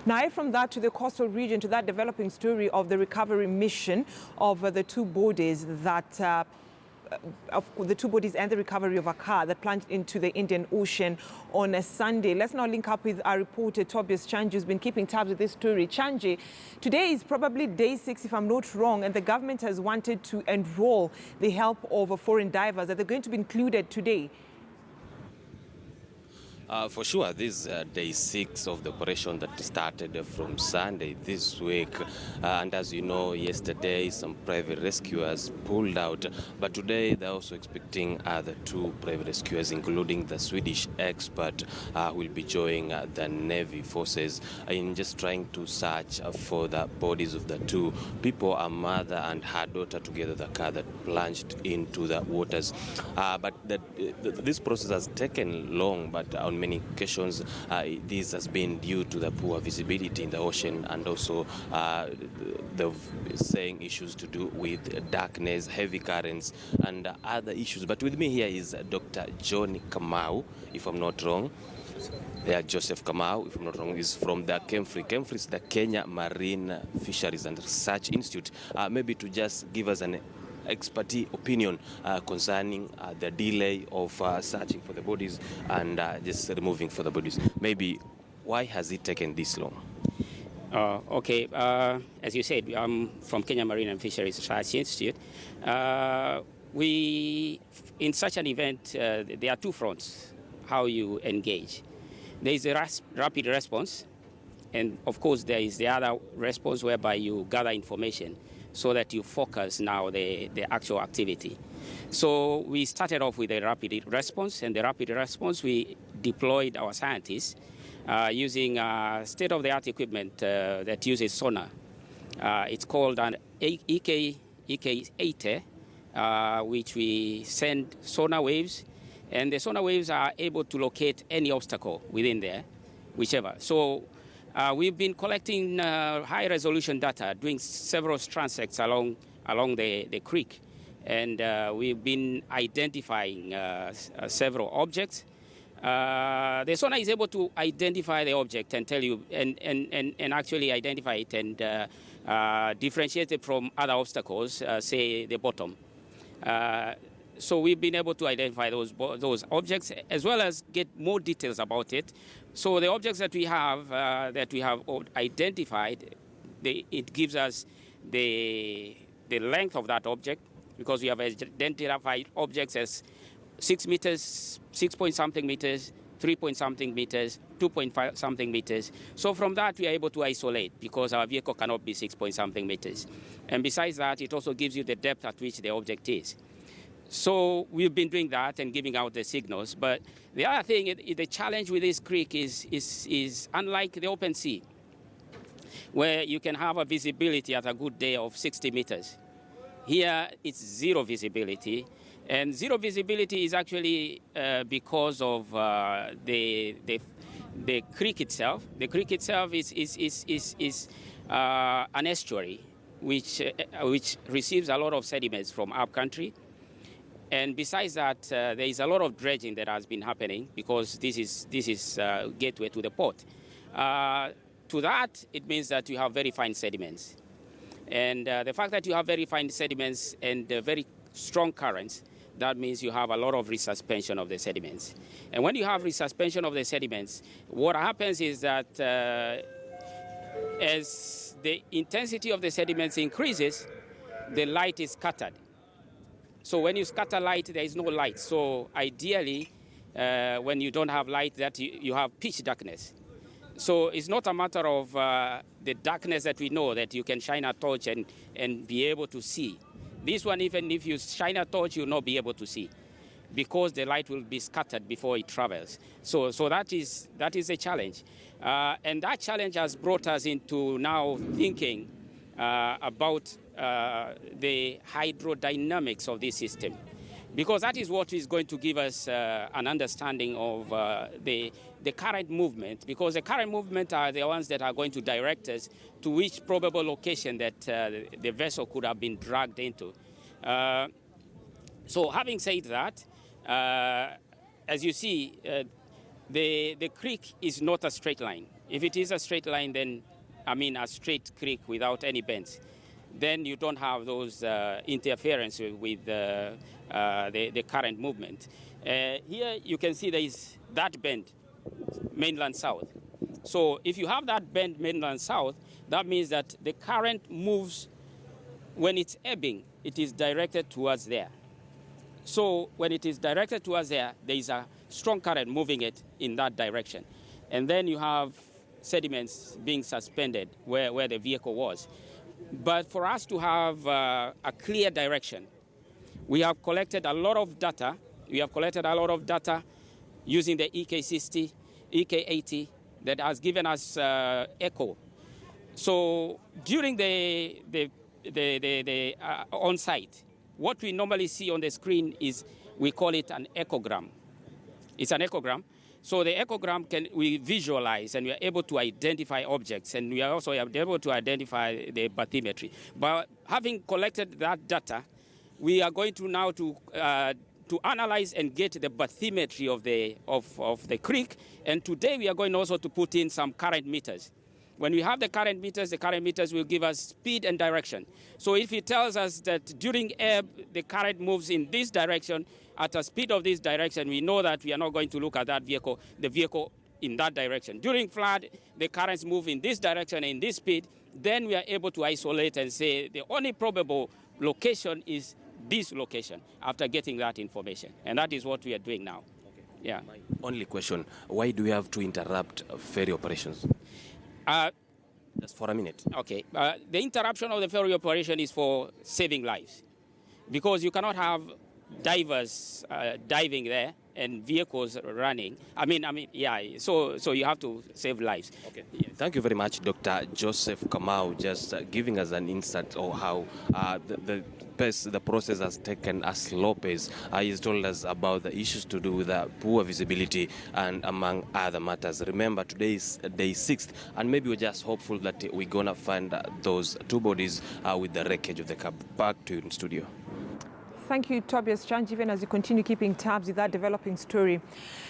Now, from that to the coastal region, to that developing story of the recovery mission of the two bodies that of the two bodies and the recovery of a car that plunged into the Indian Ocean on a Sunday. Let's now link up with our reporter Tobias Chanji, who's been keeping tabs with this story. Chanji, today is probably day 6, if I'm not wrong, and the government has wanted to enroll the help of foreign divers. Are they going to be included today? For sure, this is day 6 of the operation that started from Sunday this week. And as you know, yesterday some private rescuers pulled out. But today they're also expecting other 2 private rescuers, including the Swedish expert who will be joining the Navy forces in just trying to search for the bodies of the 2 people, a mother and her daughter, together the car that plunged into the waters. But this process has taken long, but on many occasions this has been due to the poor visibility in the ocean, and also the saying issues to do with darkness, heavy currents and other issues. But with me here is Dr. John Kamau, if I'm not wrong. Joseph Kamau, if I'm not wrong, is from the KEMFRI. KEMFRI is the Kenya Marine Fisheries and Research Institute. Maybe to just give us an expertise opinion concerning the delay of searching for the bodies and just removing for the bodies. Maybe why has it taken this long? Okay, as you said, I'm from Kenya Marine and Fisheries Research Institute. In such an event, there are 2 fronts how you engage. There is a rapid response, and of course there is the other response whereby you gather information so that you focus now the actual activity. So we started off with a rapid response, and the rapid response we deployed our scientists using state-of-the-art equipment that uses sonar. It's called an EK80, which we send sonar waves, and the sonar waves are able to locate any obstacle within there, whichever. So we've been collecting high-resolution data, doing several transects along the creek, and we've been identifying several objects. The sonar is able to identify the object and tell you, and actually identify it and differentiate it from other obstacles, say the bottom. So we've been able to identify those objects as well as get more details about it. So the objects that we have identified, it gives us the length of that object, because we have identified objects as 6 meters, 6-point-something meters, 3-point-something meters, 2-point-something meters. So from that, we are able to isolate, because our vehicle cannot be 6-point-something meters. And besides that, it also gives you the depth at which the object is. So we've been doing that and giving out the signals. But the other thing, the challenge with this creek is unlike the open sea, where you can have a visibility at a good day of 60 meters. Here, it's zero visibility. And zero visibility is actually because of the creek itself. The creek itself is an estuary which receives a lot of sediments from upcountry. And besides that, there is a lot of dredging that has been happening, because this is gateway to the port. To that, it means that you have very fine sediments. And the fact that you have very fine sediments and very strong currents, that means you have a lot of resuspension of the sediments. And when you have resuspension of the sediments, what happens is that as the intensity of the sediments increases, the light is scattered. So when you scatter light, there is no light. So ideally, when you don't have light, that you have pitch darkness. So it's not a matter of the darkness that we know that you can shine a torch and be able to see. This one, even if you shine a torch, you'll not be able to see, because the light will be scattered before it travels. So that is a challenge. And that challenge has brought us into now thinking about the hydrodynamics of this system, because that is what is going to give us an understanding of the current movement, because the current movement are the ones that are going to direct us to which probable location that the vessel could have been dragged into. So having said that, as you see, the creek is not a straight line. If it is a straight line, then, I mean, a straight creek without any bends, then you don't have those interference with the current movement. Here you can see there is that bend, mainland south. So if you have that bend mainland south, that means that the current moves, when it's ebbing, it is directed towards there. So when it is directed towards there, there is a strong current moving it in that direction. And then you have sediments being suspended where the vehicle was. But for us to have a clear direction, we have collected a lot of data. We have collected a lot of data using the EK60, EK80 that has given us echo. So during the on-site, what we normally see on the screen is, we call it an echogram. It's an echogram. So the echogram we visualize, and we are able to identify objects, and we are also able to identify the bathymetry. But having collected that data, we are going to now to analyze and get the bathymetry of the creek. And today we are going also to put in some current meters. When we have the current meters will give us speed and direction. So if it tells us that during ebb, the current moves in this direction, at a speed of this direction, we know that we are not going to look at the vehicle in that direction. During flood, the currents move in this direction and in this speed, then we are able to isolate and say the only probable location is this location after getting that information. And that is what we are doing now. Okay. Yeah. My only question, why do we have to interrupt ferry operations? Just for a minute. Okay. The interruption of the ferry operation is for saving lives, because you cannot have divers diving there and vehicles running. So you have to save lives. Okay. Yeah. Thank you very much, Dr. Joseph Kamau, just giving us an insight of how the process has taken a slow pace. He's told us about the issues to do with poor visibility and among other matters. Remember, today is day 6, and maybe we're just hopeful that we're going to find those two bodies with the wreckage of the car. Back to you in studio. Thank you, Tobias Chanjiven, as you continue keeping tabs with that developing story.